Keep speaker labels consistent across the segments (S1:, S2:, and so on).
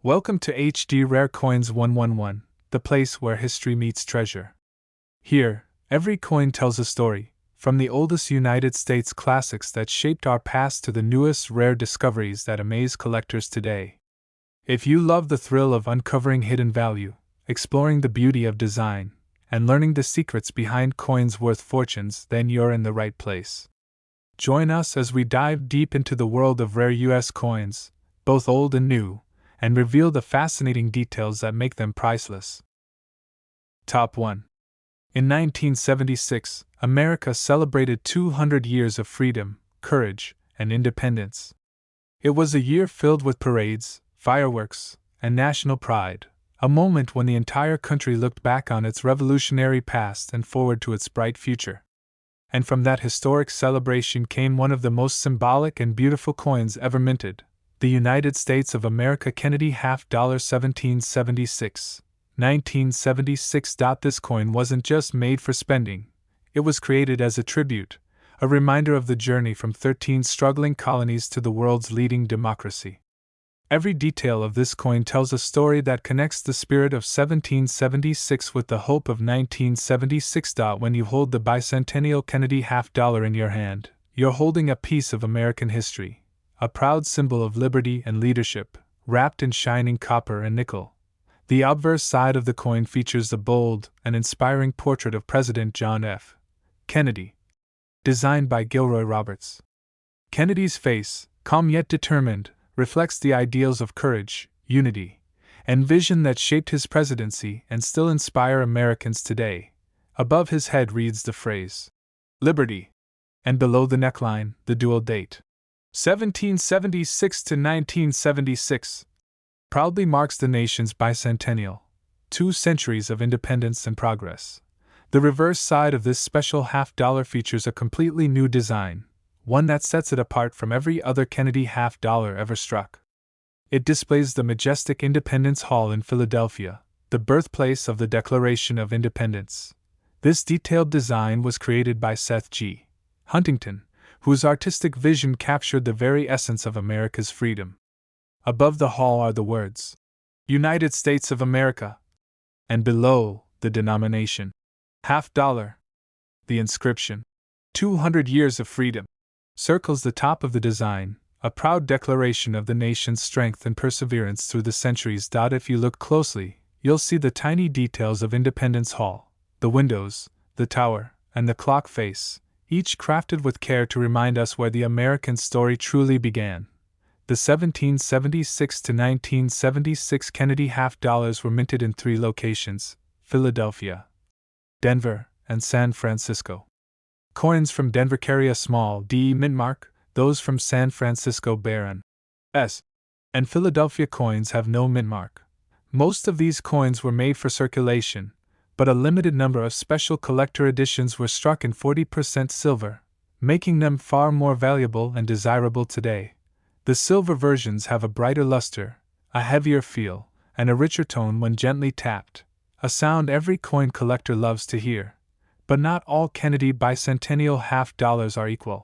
S1: Welcome to HD Rare Coins 111, the place where history meets treasure. Here, every coin tells a story, from the oldest United States classics that shaped our past to the newest rare discoveries that amaze collectors today. If you love the thrill of uncovering hidden value, exploring the beauty of design, and learning the secrets behind coins worth fortunes, then you're in the right place. Join us as we dive deep into the world of rare U.S. coins, both old and new, and reveal the fascinating details that make them priceless. Top 1. In 1976, America celebrated 200 years of freedom, courage, and independence. It was a year filled with parades, fireworks, and national pride, a moment when the entire country looked back on its revolutionary past and forward to its bright future. And from that historic celebration came one of the most symbolic and beautiful coins ever minted, the United States of America Kennedy Half Dollar 1776. 1976. This coin wasn't just made for spending, it was created as a tribute, a reminder of the journey from 13 struggling colonies to the world's leading democracy. Every detail of this coin tells a story that connects the spirit of 1776 with the hope of 1976. When you hold the Bicentennial Kennedy Half Dollar in your hand, you're holding a piece of American history, a proud symbol of liberty and leadership, wrapped in shining copper and nickel. The obverse side of the coin features the bold and inspiring portrait of President John F. Kennedy, designed by Gilroy Roberts. Kennedy's face, calm yet determined, reflects the ideals of courage, unity, and vision that shaped his presidency and still inspire Americans today. Above his head reads the phrase, "Liberty," and below the neckline, the dual date, 1776 to 1976, proudly marks the nation's bicentennial, 2 centuries of independence and progress. The reverse side of this special half-dollar features a completely new design, one that sets it apart from every other Kennedy half-dollar ever struck. It displays the majestic Independence Hall in Philadelphia, the birthplace of the Declaration of Independence. This detailed design was created by Seth G. Huntington, whose artistic vision captured the very essence of America's freedom. Above the hall are the words, "United States of America," and below, the denomination, half dollar. The inscription, 200 Years of Freedom, circles the top of the design, a proud declaration of the nation's strength and perseverance through the centuries. If you look closely, you'll see the tiny details of Independence Hall, the windows, the tower, and the clock face, each crafted with care to remind us where the American story truly began. The 1776 to 1976 Kennedy half dollars were minted in 3 locations: Philadelphia, Denver, and San Francisco. Coins from Denver carry a small D mint mark, those from San Francisco bear an S, and Philadelphia coins have no mint mark. Most of these coins were made for circulation, but a limited number of special collector editions were struck in 40% silver, making them far more valuable and desirable today. The silver versions have a brighter luster, a heavier feel, and a richer tone when gently tapped, a sound every coin collector loves to hear. But not all Kennedy bicentennial half dollars are equal.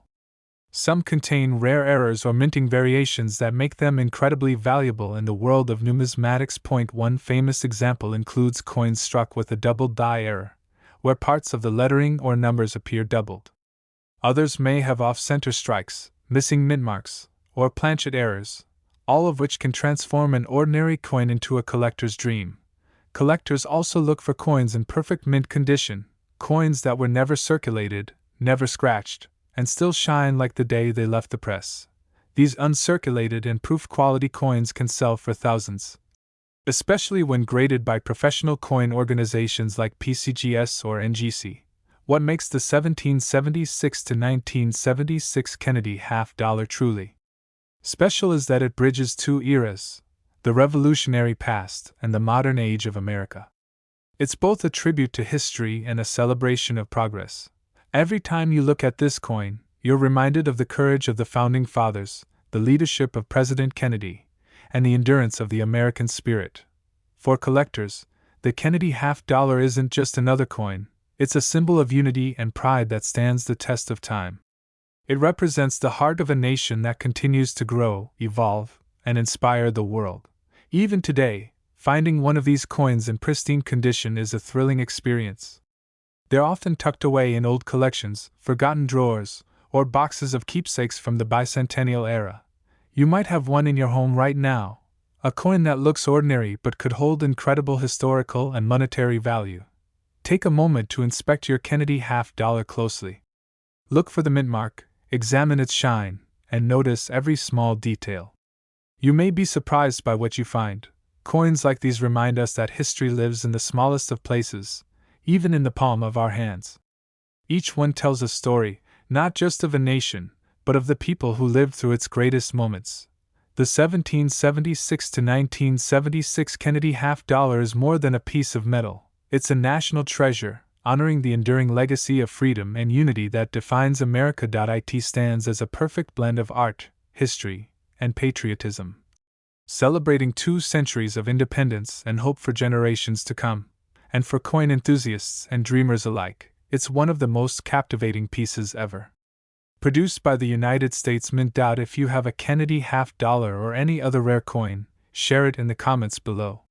S1: Some contain rare errors or minting variations that make them incredibly valuable in the world of numismatics. One famous example includes coins struck with a double die error, where parts of the lettering or numbers appear doubled. Others may have off-center strikes, missing mint marks, or planchet errors, all of which can transform an ordinary coin into a collector's dream. Collectors also look for coins in perfect mint condition, coins that were never circulated, never scratched, and still shine like the day they left the press. These uncirculated and proof quality coins can sell for thousands, especially when graded by professional coin organizations like PCGS or NGC. What makes the 1776 to 1976 Kennedy half dollar truly special is that it bridges 2 eras, the revolutionary past and the modern age of America. It's both a tribute to history and a celebration of progress. Every time you look at this coin, you're reminded of the courage of the Founding Fathers, the leadership of President Kennedy, and the endurance of the American spirit. For collectors, the Kennedy half dollar isn't just another coin, it's a symbol of unity and pride that stands the test of time. It represents the heart of a nation that continues to grow, evolve, and inspire the world. Even today, finding one of these coins in pristine condition is a thrilling experience. They're often tucked away in old collections, forgotten drawers, or boxes of keepsakes from the Bicentennial era. You might have one in your home right now, a coin that looks ordinary but could hold incredible historical and monetary value. Take a moment to inspect your Kennedy half-dollar closely. Look for the mint mark, examine its shine, and notice every small detail. You may be surprised by what you find. Coins like these remind us that history lives in the smallest of places, even in the palm of our hands. Each one tells a story, not just of a nation, but of the people who lived through its greatest moments. The 1776 to 1976 Kennedy half dollar is more than a piece of metal. It's a national treasure, honoring the enduring legacy of freedom and unity that defines America. It stands as a perfect blend of art, history, and patriotism, celebrating 2 centuries of independence and hope for generations to come. And for coin enthusiasts and dreamers alike, it's one of the most captivating pieces ever. Produced by the United States Mint. If you have a Kennedy half dollar or any other rare coin, share it in the comments below.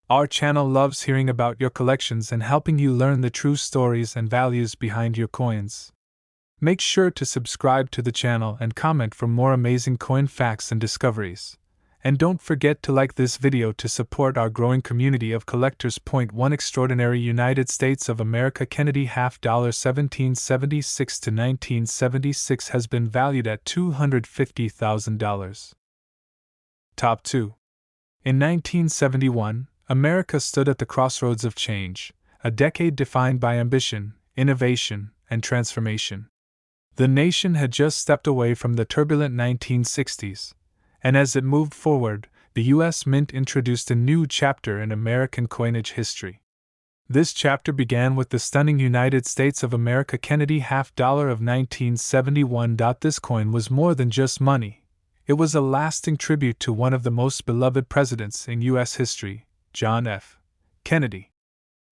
S1: Our channel loves hearing about your collections and helping you learn the true stories and values behind your coins. Make sure to subscribe to the channel and comment for more amazing coin facts and discoveries. And don't forget to like this video to support our growing community of collectors. Point 1 Extraordinary United States of America Kennedy half dollar 1776 to 1976 has been valued at $250,000. Top 2. In 1971, America stood at the crossroads of change, a decade defined by ambition, innovation, and transformation. The nation had just stepped away from the turbulent 1960s, and as it moved forward, the U.S. Mint introduced a new chapter in American coinage history. This chapter began with the stunning United States of America Kennedy half dollar of 1971. This coin was more than just money. It was a lasting tribute to one of the most beloved presidents in U.S. history, John F. Kennedy.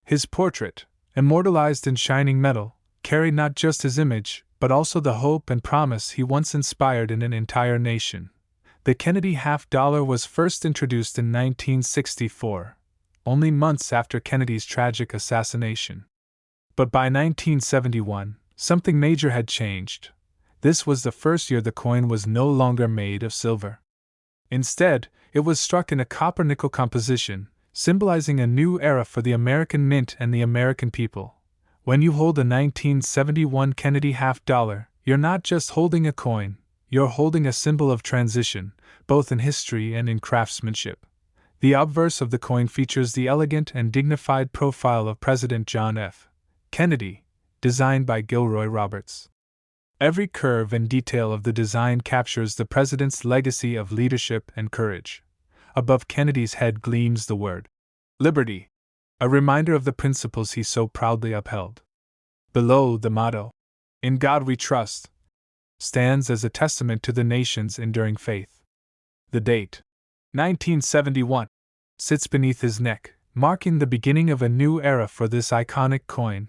S1: His portrait, immortalized in shining metal, carried not just his image, but also the hope and promise he once inspired in an entire nation. The Kennedy half dollar was first introduced in 1964, only months after Kennedy's tragic assassination. But by 1971, something major had changed. This was the first year the coin was no longer made of silver. Instead, it was struck in a copper-nickel composition, symbolizing a new era for the American Mint and the American people. When you hold a 1971 Kennedy half dollar, you're not just holding a coin, you're holding a symbol of transition, both in history and in craftsmanship. The obverse of the coin features the elegant and dignified profile of President John F. Kennedy, designed by Gilroy Roberts. Every curve and detail of the design captures the president's legacy of leadership and courage. Above Kennedy's head gleams the word Liberty, a reminder of the principles he so proudly upheld. Below, the motto, In God We Trust, stands as a testament to the nation's enduring faith. The date, 1971, sits beneath his neck, marking the beginning of a new era for this iconic coin.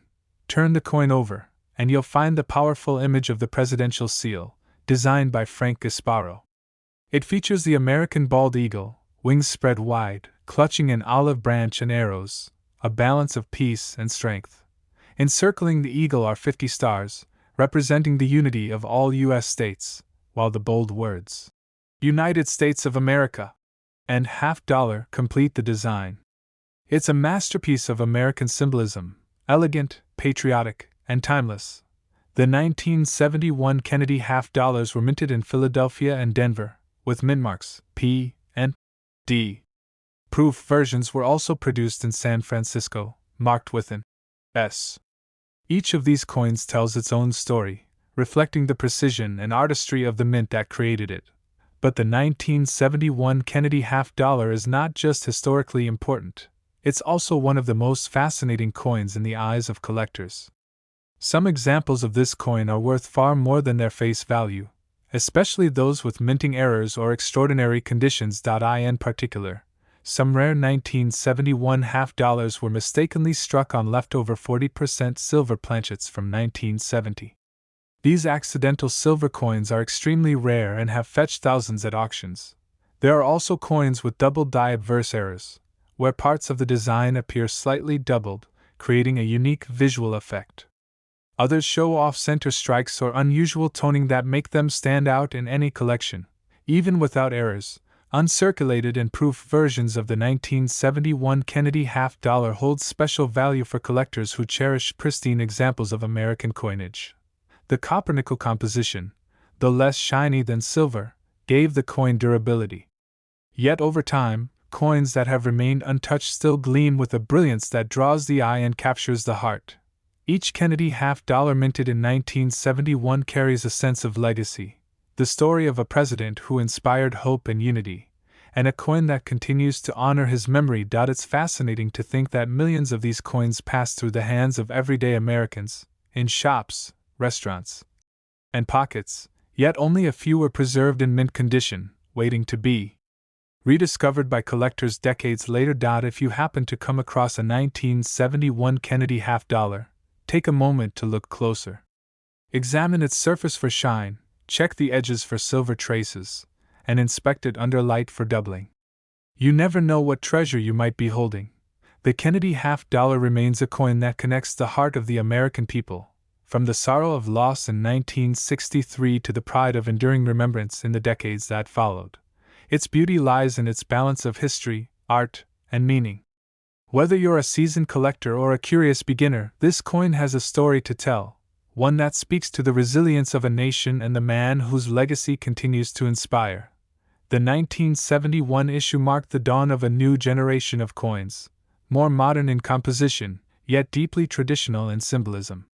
S1: Turn the coin over, and you'll find the powerful image of the presidential seal, designed by Frank Gasparo. It features the American bald eagle, wings spread wide, clutching an olive branch and arrows, a balance of peace and strength. Encircling the eagle are 50 stars, representing the unity of all U.S. states, while the bold words, United States of America, and half dollar complete the design. It's a masterpiece of American symbolism, elegant, patriotic, and timeless. The 1971 Kennedy half dollars were minted in Philadelphia and Denver, with mint marks P and D. Proof versions were also produced in San Francisco, marked with an S. Each of these coins tells its own story, reflecting the precision and artistry of the mint that created it. But the 1971 Kennedy half dollar is not just historically important, it's also one of the most fascinating coins in the eyes of collectors. Some examples of this coin are worth far more than their face value, especially those with minting errors or extraordinary conditions. In particular, some rare 1971 half dollars were mistakenly struck on leftover 40% silver planchets from 1970. These accidental silver coins are extremely rare and have fetched thousands at auctions. There are also coins with double die adverse errors, where parts of the design appear slightly doubled, creating a unique visual effect. Others show off-center strikes or unusual toning that make them stand out in any collection, even without errors. Uncirculated and proof versions of the 1971 Kennedy half dollar hold special value for collectors who cherish pristine examples of American coinage. The copper-nickel composition, though less shiny than silver, gave the coin durability. Yet over time, coins that have remained untouched still gleam with a brilliance that draws the eye and captures the heart. Each Kennedy half dollar minted in 1971 carries a sense of legacy, the story of a president who inspired hope and unity, and a coin that continues to honor his memory. It's fascinating to think that millions of these coins pass through the hands of everyday Americans, in shops, restaurants, and pockets, yet only a few were preserved in mint condition, waiting to be rediscovered by collectors decades later. If you happen to come across a 1971 Kennedy half dollar, take a moment to look closer. Examine its surface for shine, check the edges for silver traces, and inspect it under light for doubling. You never know what treasure you might be holding. The Kennedy half dollar remains a coin that connects the heart of the American people, from the sorrow of loss in 1963 to the pride of enduring remembrance in the decades that followed. Its beauty lies in its balance of history, art, and meaning. Whether you're a seasoned collector or a curious beginner, this coin has a story to tell, one that speaks to the resilience of a nation and the man whose legacy continues to inspire. The 1971 issue marked the dawn of a new generation of coins, more modern in composition, yet deeply traditional in symbolism.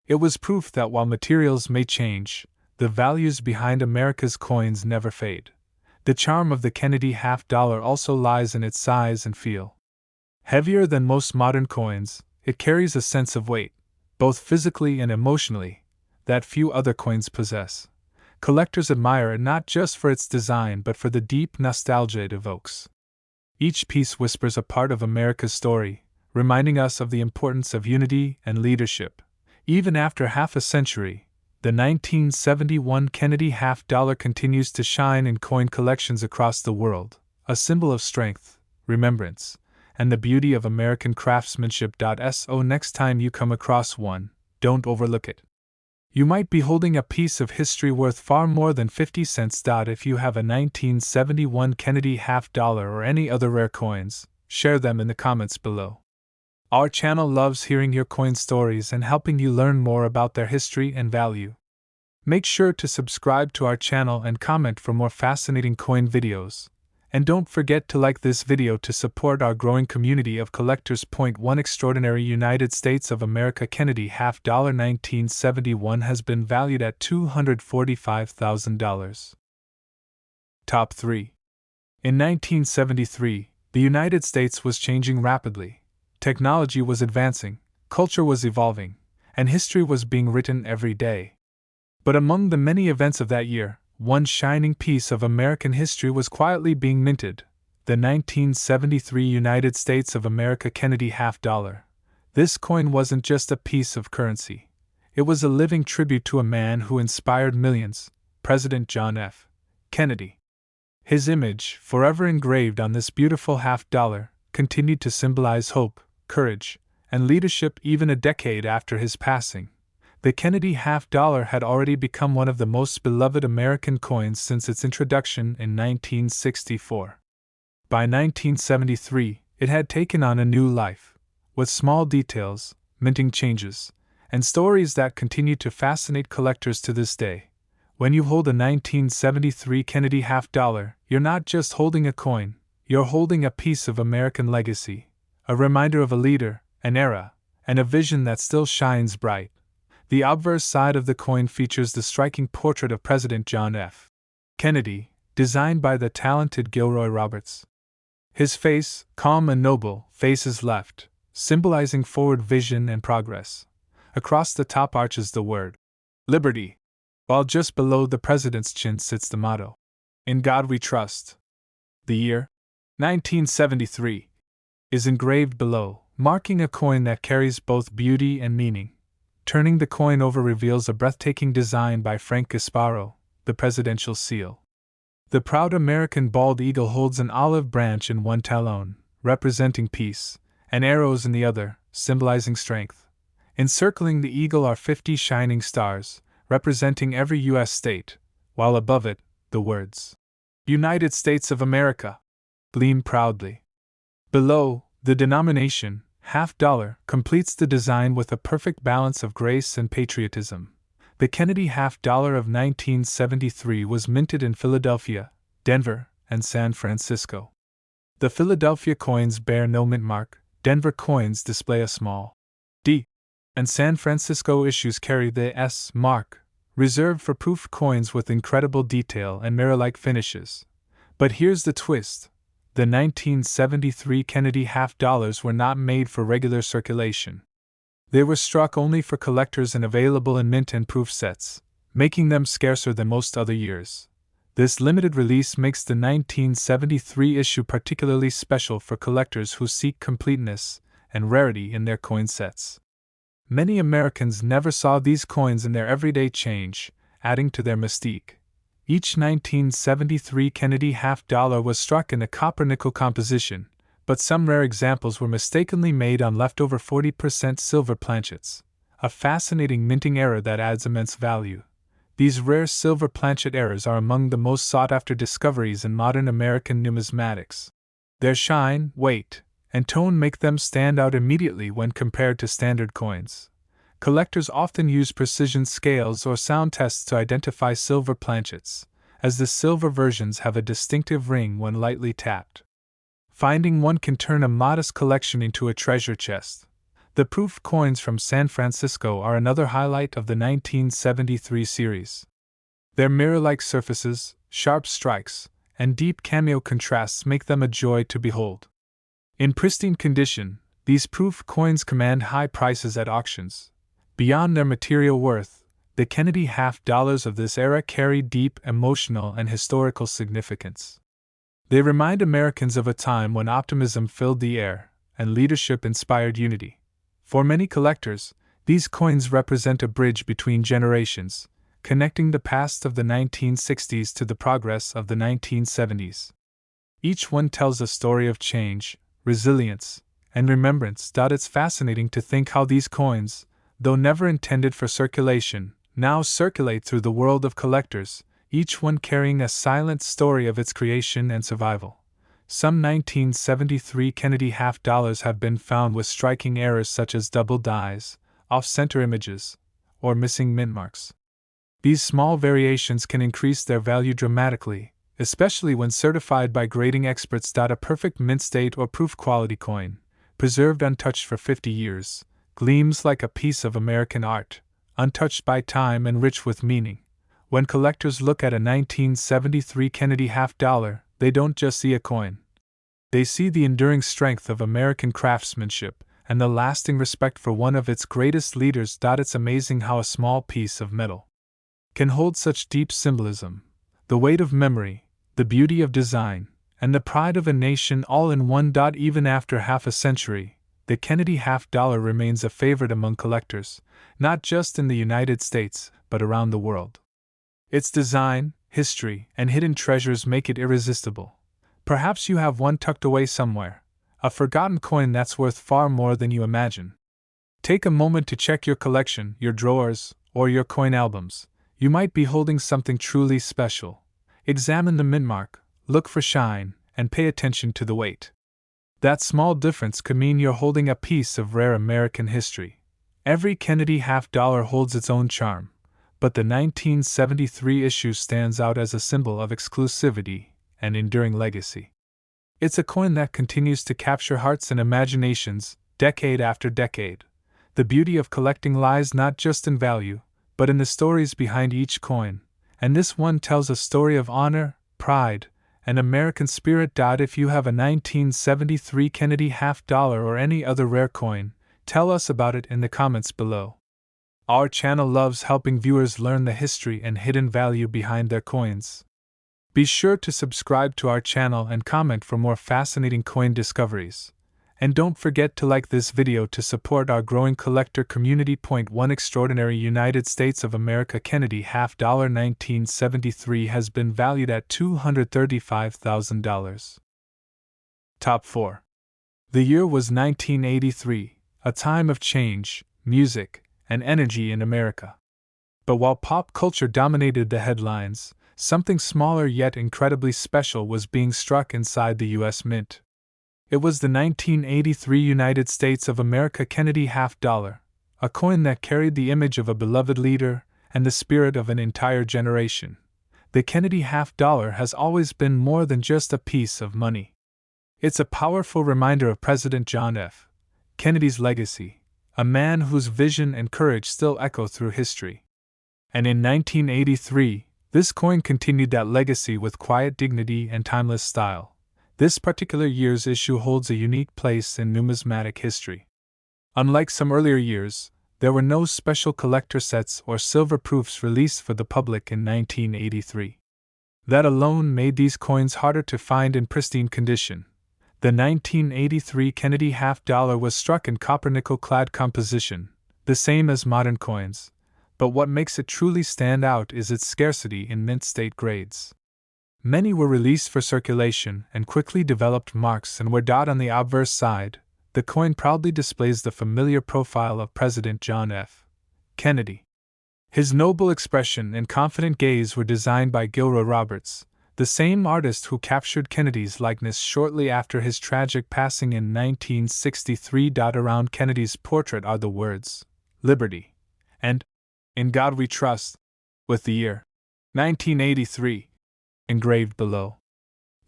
S1: It was proof that while materials may change, the values behind America's coins never fade. The charm of the Kennedy half dollar also lies in its size and feel. Heavier than most modern coins, it carries a sense of weight, both physically and emotionally, that few other coins possess. Collectors admire it not just for its design but for the deep nostalgia it evokes. Each piece whispers a part of America's story, reminding us of the importance of unity and leadership. Even after half a century, the 1971 Kennedy half dollar continues to shine in coin collections across the world, a symbol of strength, remembrance, and the beauty of American craftsmanship. So next time you come across one, don't overlook it. You might be holding a piece of history worth far more than 50 cents. If you have a 1971 Kennedy half dollar or any other rare coins, share them in the comments below. Our channel loves hearing your coin stories and helping you learn more about their history and value. Make sure to subscribe to our channel and comment for more fascinating coin videos. And don't forget to like this video to support our growing community of collectors. Point 1 Extraordinary United States of America Kennedy half dollar 1971 has been valued at $245,000. Top 3. In 1973, the United States was changing rapidly. Technology was advancing, culture was evolving, and history was being written every day. But among the many events of that year, one shining piece of American history was quietly being minted, the 1973 United States of America Kennedy half dollar. This coin wasn't just a piece of currency. It was a living tribute to a man who inspired millions, President John F. Kennedy. His image, forever engraved on this beautiful half dollar, continued to symbolize hope, courage, and leadership even a decade after his passing. The Kennedy half dollar had already become one of the most beloved American coins since its introduction in 1964. By 1973, it had taken on a new life, with small details, minting changes, and stories that continue to fascinate collectors to this day. When you hold a 1973 Kennedy half dollar, you're not just holding a coin, you're holding a piece of American legacy, a reminder of a leader, an era, and a vision that still shines bright. The obverse side of the coin features the striking portrait of President John F. Kennedy, designed by the talented Gilroy Roberts. His face, calm and noble, faces left, symbolizing forward vision and progress. Across the top arches the word, Liberty, while just below the president's chin sits the motto, In God We Trust. The year, 1973, is engraved below, marking a coin that carries both beauty and meaning. Turning the coin over reveals a breathtaking design by Frank Gasparo, the presidential seal. The proud American bald eagle holds an olive branch in one talon, representing peace, and arrows in the other, symbolizing strength. Encircling the eagle are 50 shining stars, representing every U.S. state, while above it, the words, United States of America, gleam proudly. Below, the denomination, half dollar, completes the design with a perfect balance of grace and patriotism. The Kennedy half dollar of 1973 was minted in Philadelphia, Denver, and San Francisco. The Philadelphia coins bear no mint mark, Denver coins display a small D, and San Francisco issues carry the S mark, reserved for proof coins with incredible detail and mirror-like finishes. But here's the twist. The 1973 Kennedy half dollars were not made for regular circulation. They were struck only for collectors and available in mint and proof sets, making them scarcer than most other years. This limited release makes the 1973 issue particularly special for collectors who seek completeness and rarity in their coin sets. Many Americans never saw these coins in their everyday change, adding to their mystique. Each 1973 Kennedy half dollar was struck in a copper-nickel composition, but some rare examples were mistakenly made on leftover 40% silver planchets, a fascinating minting error that adds immense value. These rare silver planchet errors are among the most sought-after discoveries in modern American numismatics. Their shine, weight, and tone make them stand out immediately when compared to standard coins. Collectors often use precision scales or sound tests to identify silver planchets, as the silver versions have a distinctive ring when lightly tapped. Finding one can turn a modest collection into a treasure chest. The proof coins from San Francisco are another highlight of the 1973 series. Their mirror-like surfaces, sharp strikes, and deep cameo contrasts make them a joy to behold. In pristine condition, these proof coins command high prices at auctions. Beyond their material worth, the Kennedy half dollars of this era carry deep emotional and historical significance. They remind Americans of a time when optimism filled the air and leadership inspired unity. For many collectors, these coins represent a bridge between generations, connecting the past of the 1960s to the progress of the 1970s. Each one tells a story of change, resilience, and remembrance. It's fascinating to think how these coins, though never intended for circulation, now circulate through the world of collectors, each one carrying a silent story of its creation and survival. Some 1973 Kennedy half dollars have been found with striking errors such as double dies, off-center images, or missing mint marks. These small variations can increase their value dramatically, especially when certified by grading experts. A perfect mint state or proof quality coin, preserved untouched for 50 years, gleams like a piece of American art, untouched by time and rich with meaning. When collectors look at a 1973 Kennedy half dollar, they don't just see a coin. They see the enduring strength of American craftsmanship and the lasting respect for one of its greatest leaders. It's amazing how a small piece of metal can hold such deep symbolism, the weight of memory, the beauty of design, and the pride of a nation all in one. Even after half a century, the Kennedy half dollar remains a favorite among collectors, not just in the United States, but around the world. Its design, history, and hidden treasures make it irresistible. Perhaps you have one tucked away somewhere, a forgotten coin that's worth far more than you imagine. Take a moment to check your collection, your drawers, or your coin albums. You might be holding something truly special. Examine the mint mark, look for shine, and pay attention to the weight. That small difference could mean you're holding a piece of rare American history. Every Kennedy half dollar holds its own charm, but the 1973 issue stands out as a symbol of exclusivity and enduring legacy. It's a coin that continues to capture hearts and imaginations, decade after decade. The beauty of collecting lies not just in value, but in the stories behind each coin, and this one tells a story of honor, pride, and American spirit. If you have a 1973 Kennedy half dollar or any other rare coin, tell us about it in the comments below. Our channel loves helping viewers learn the history and hidden value behind their coins. Be sure to subscribe to our channel and comment for more fascinating coin discoveries. And don't forget to like this video to support our growing collector community. One extraordinary United States of America Kennedy half dollar 1973 has been valued at $235,000. Top 4. The year was 1983, a time of change, music, and energy in America. But while pop culture dominated the headlines, something smaller yet incredibly special was being struck inside the U.S. Mint. It was the 1983 United States of America Kennedy half dollar, a coin that carried the image of a beloved leader and the spirit of an entire generation. The Kennedy half dollar has always been more than just a piece of money. It's a powerful reminder of President John F. Kennedy's legacy, a man whose vision and courage still echo through history. And in 1983, this coin continued that legacy with quiet dignity and timeless style. This particular year's issue holds a unique place in numismatic history. Unlike some earlier years, there were no special collector sets or silver proofs released for the public in 1983. That alone made these coins harder to find in pristine condition. The 1983 Kennedy half dollar was struck in copper-nickel clad composition, the same as modern coins, but what makes it truly stand out is its scarcity in mint state grades. Many were released for circulation and quickly developed marks and were dot on the obverse side. The coin proudly displays the familiar profile of President John F. Kennedy. His noble expression and confident gaze were designed by Gilroy Roberts, the same artist who captured Kennedy's likeness shortly after his tragic passing in 1963. Around Kennedy's portrait are the words, "Liberty," and "In God We Trust," with the year 1983 engraved below.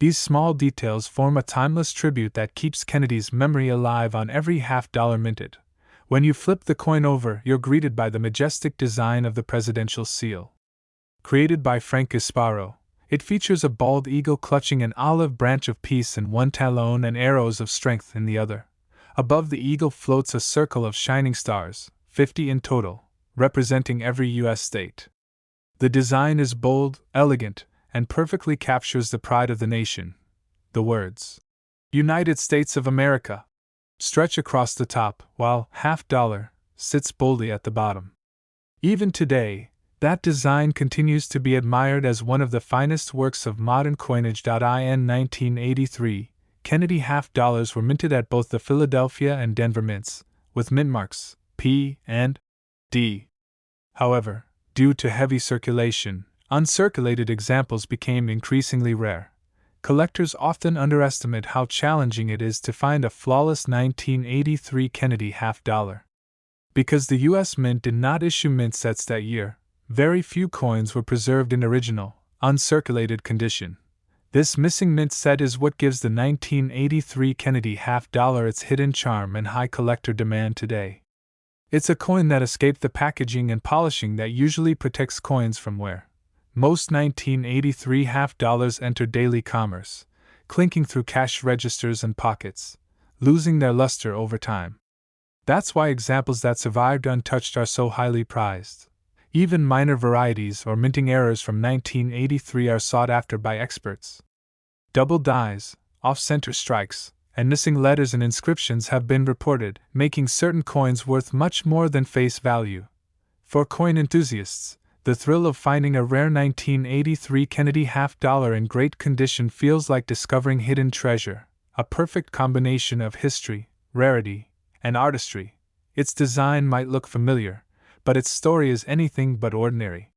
S1: These small details form a timeless tribute that keeps Kennedy's memory alive on every half dollar minted. When you flip the coin over, you're greeted by the majestic design of the presidential seal. Created by Frank Gasparo, it features a bald eagle clutching an olive branch of peace in one talon and arrows of strength in the other. Above the eagle floats a circle of shining stars, 50 in total, representing every U.S. state. The design is bold, elegant, and perfectly captures the pride of the nation. The words, "United States of America," stretch across the top, while "half dollar" sits boldly at the bottom. Even today, that design continues to be admired as one of the finest works of modern coinage. In 1983, Kennedy half dollars were minted at both the Philadelphia and Denver mints, with mint marks P and D. However, due to heavy circulation, uncirculated examples became increasingly rare. Collectors often underestimate how challenging it is to find a flawless 1983 Kennedy half dollar. Because the U.S. Mint did not issue mint sets that year, very few coins were preserved in original, uncirculated condition. This missing mint set is what gives the 1983 Kennedy half dollar its hidden charm and high collector demand today. It's a coin that escaped the packaging and polishing that usually protects coins from wear. Most 1983 half dollars enter daily commerce, clinking through cash registers and pockets, losing their luster over time. That's why examples that survived untouched are so highly prized. Even minor varieties or minting errors from 1983 are sought after by experts. Double dies, off-center strikes, and missing letters and inscriptions have been reported, making certain coins worth much more than face value. For coin enthusiasts, the thrill of finding a rare 1983 Kennedy half dollar in great condition feels like discovering hidden treasure, a perfect combination of history, rarity, and artistry. Its design might look familiar, but its story is anything but ordinary.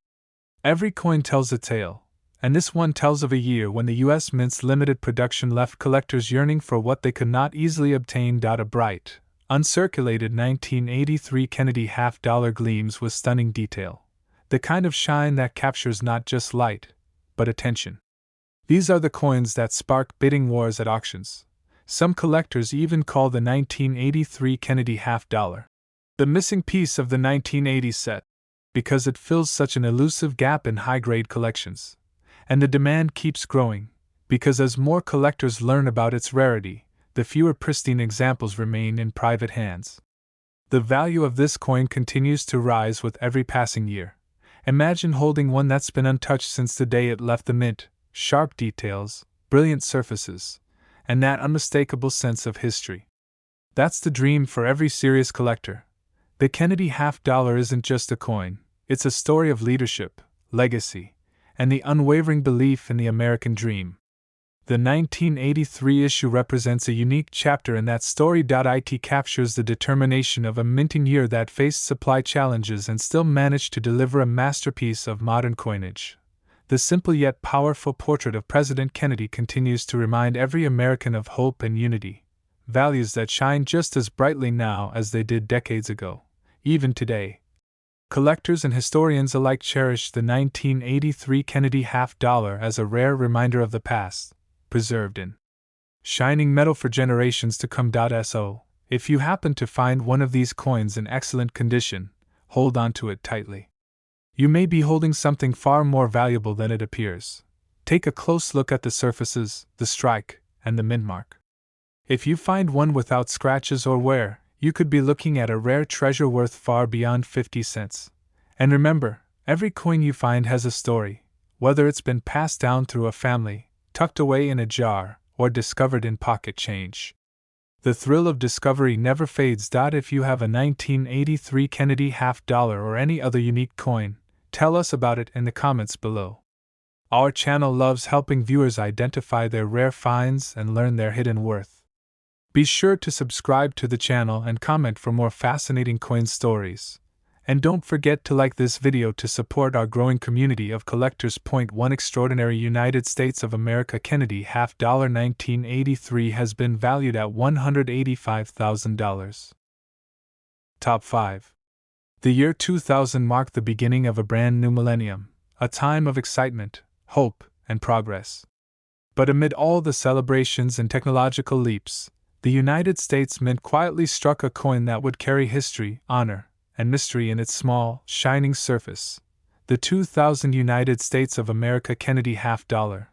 S1: Every coin tells a tale, and this one tells of a year when the U.S. Mint's limited production left collectors yearning for what they could not easily obtain. A bright, uncirculated 1983 Kennedy half dollar gleams with stunning detail, the kind of shine that captures not just light, but attention. These are the coins that spark bidding wars at auctions. Some collectors even call the 1983 Kennedy half dollar the missing piece of the 1980s set, because it fills such an elusive gap in high-grade collections. And the demand keeps growing, because as more collectors learn about its rarity, the fewer pristine examples remain in private hands. The value of this coin continues to rise with every passing year. Imagine holding one that's been untouched since the day it left the mint: sharp details, brilliant surfaces, and that unmistakable sense of history. That's the dream for every serious collector. The Kennedy half dollar isn't just a coin, it's a story of leadership, legacy, and the unwavering belief in the American dream. The 1983 issue represents a unique chapter in that story. It captures the determination of a minting year that faced supply challenges and still managed to deliver a masterpiece of modern coinage. The simple yet powerful portrait of President Kennedy continues to remind every American of hope and unity, values that shine just as brightly now as they did decades ago. Even today, collectors and historians alike cherish the 1983 Kennedy half dollar as a rare reminder of the past, preserved in shining metal for generations to come. So, if you happen to find one of these coins in excellent condition, hold on to it tightly. You may be holding something far more valuable than it appears. Take a close look at the surfaces, the strike, and the mint mark. If you find one without scratches or wear, you could be looking at a rare treasure worth far beyond 50 cents. And remember, every coin you find has a story, whether it's been passed down through a family, tucked away in a jar, or discovered in pocket change. The thrill of discovery never fades. If you have a 1983 Kennedy half dollar or any other unique coin, tell us about it in the comments below. Our channel loves helping viewers identify their rare finds and learn their hidden worth. Be sure to subscribe to the channel and comment for more fascinating coin stories. And don't forget to like this video to support our growing community of collectors. Point 1 Extraordinary United States of America Kennedy half dollar 1983 has been valued at $185,000. Top 5. The year 2000 marked the beginning of a brand new millennium, a time of excitement, hope, and progress. But amid all the celebrations and technological leaps, the United States Mint quietly struck a coin that would carry history, honor, and mystery in its small, shining surface. The 2000 United States of America Kennedy half dollar.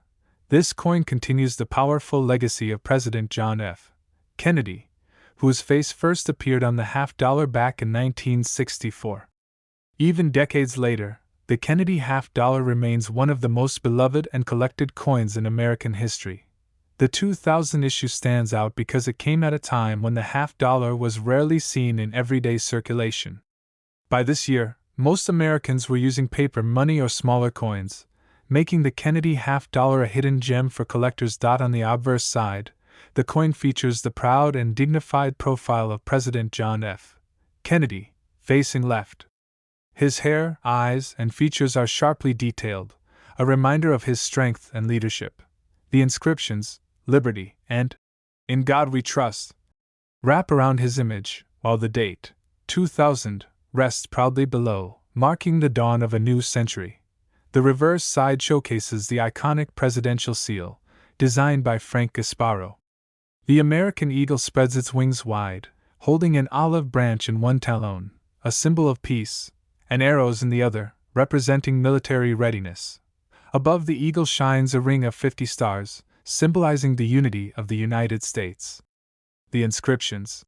S1: This coin continues the powerful legacy of President John F. Kennedy, whose face first appeared on the half dollar back in 1964. Even decades later, the Kennedy half dollar remains one of the most beloved and collected coins in American history. The 2000 issue stands out because it came at a time when the half dollar was rarely seen in everyday circulation. By this year, most Americans were using paper money or smaller coins, making the Kennedy half dollar a hidden gem for collectors. On the obverse side, the coin features the proud and dignified profile of President John F. Kennedy, facing left. His hair, eyes, and features are sharply detailed, a reminder of his strength and leadership. The inscriptions, "Liberty" and "In God We Trust," wrap around his image, while the date, 2000, rests proudly below, marking the dawn of a new century. The reverse side showcases the iconic presidential seal, designed by Frank Gasparo. The American eagle spreads its wings wide, holding an olive branch in one talon, a symbol of peace, and arrows in the other, representing military readiness. Above the eagle shines a ring of 50 stars, symbolizing the unity of the United States. The inscriptions,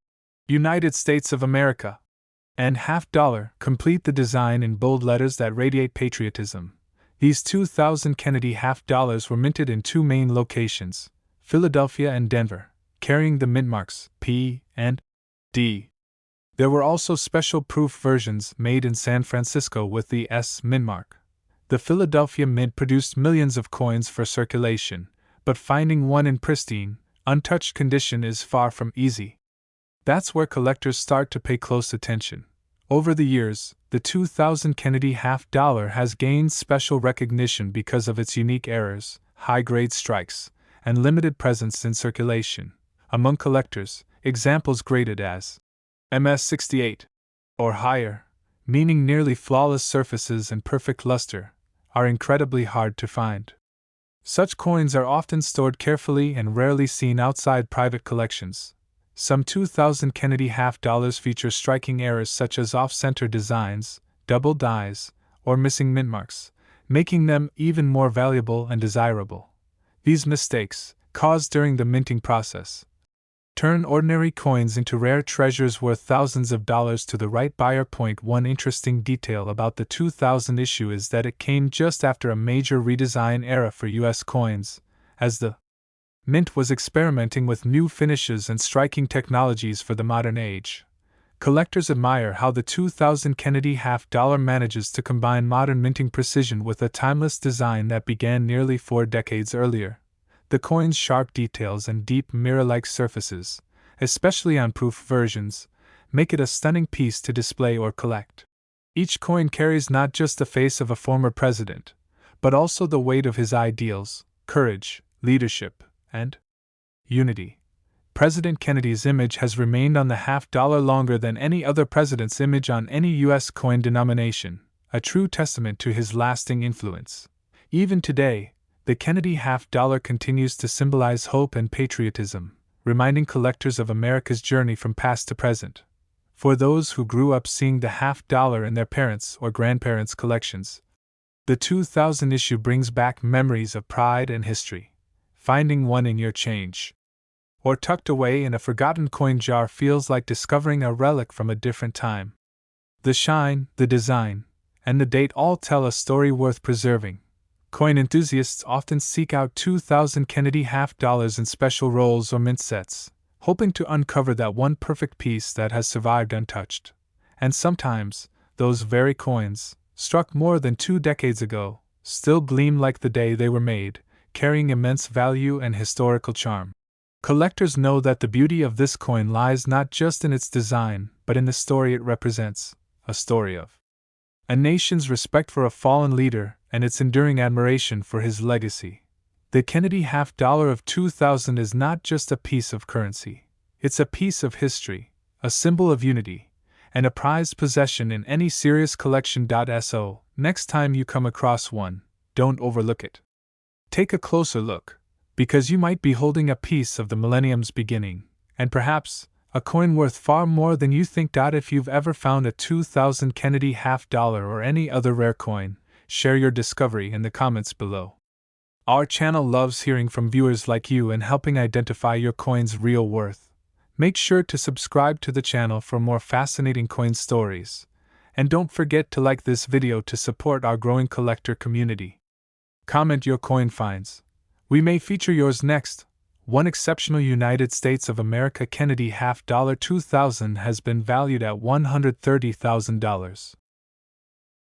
S1: "United States of America" and "half dollar" complete the design in bold letters that radiate patriotism. These 2000 Kennedy half dollars were minted in two main locations, Philadelphia and Denver, carrying the mint marks P and D. There were also special proof versions made in San Francisco with the S mint mark. The Philadelphia Mint produced millions of coins for circulation, but finding one in pristine, untouched condition is far from easy. That's where collectors start to pay close attention. Over the years, the 2000 Kennedy half dollar has gained special recognition because of its unique errors, high-grade strikes, and limited presence in circulation. Among collectors, examples graded as MS68 or higher, meaning nearly flawless surfaces and perfect luster, are incredibly hard to find. Such coins are often stored carefully and rarely seen outside private collections. Some 2000 Kennedy half dollars feature striking errors such as off-center designs, double dies, or missing mint marks, making them even more valuable and desirable. These mistakes, caused during the minting process, turn ordinary coins into rare treasures worth thousands of dollars to the right buyer. Point 1 Interesting detail about the 2000 issue is that it came just after a major redesign era for U.S. coins, as the Mint was experimenting with new finishes and striking technologies for the modern age. Collectors admire how the 2000 Kennedy Half Dollar manages to combine modern minting precision with a timeless design that began nearly 4 decades earlier. The coin's sharp details and deep mirror-like surfaces, especially on proof versions, make it a stunning piece to display or collect. Each coin carries not just the face of a former president, but also the weight of his ideals, courage, leadership, and unity. President Kennedy's image has remained on the half-dollar longer than any other president's image on any U.S. coin denomination, a true testament to his lasting influence. Even today, the Kennedy half-dollar continues to symbolize hope and patriotism, reminding collectors of America's journey from past to present. For those who grew up seeing the half-dollar in their parents' or grandparents' collections, the 2000 issue brings back memories of pride and history. Finding one in your change or tucked away in a forgotten coin jar feels like discovering a relic from a different time. The shine, the design, and the date all tell a story worth preserving. Coin enthusiasts often seek out 2000 Kennedy half dollars in special rolls or mint sets, hoping to uncover that one perfect piece that has survived untouched. And sometimes, those very coins, struck more than 2 decades ago, still gleam like the day they were made, carrying immense value and historical charm. Collectors know that the beauty of this coin lies not just in its design, but in the story it represents, a story of a nation's respect for a fallen leader and its enduring admiration for his legacy. The Kennedy half dollar of 2000 is not just a piece of currency, it's a piece of history, a symbol of unity, and a prized possession in any serious collection. So, next time you come across one, don't overlook it. Take a closer look, because you might be holding a piece of the millennium's beginning, and perhaps a coin worth far more than you think. If you've ever found a 2000 Kennedy half dollar or any other rare coin, share your discovery in the comments below. Our channel loves hearing from viewers like you and helping identify your coin's real worth. Make sure to subscribe to the channel for more fascinating coin stories, and don't forget to like this video to support our growing collector community. Comment your coin finds. We may feature yours next. One exceptional United States of America Kennedy half dollar 2000 has been valued at $130,000.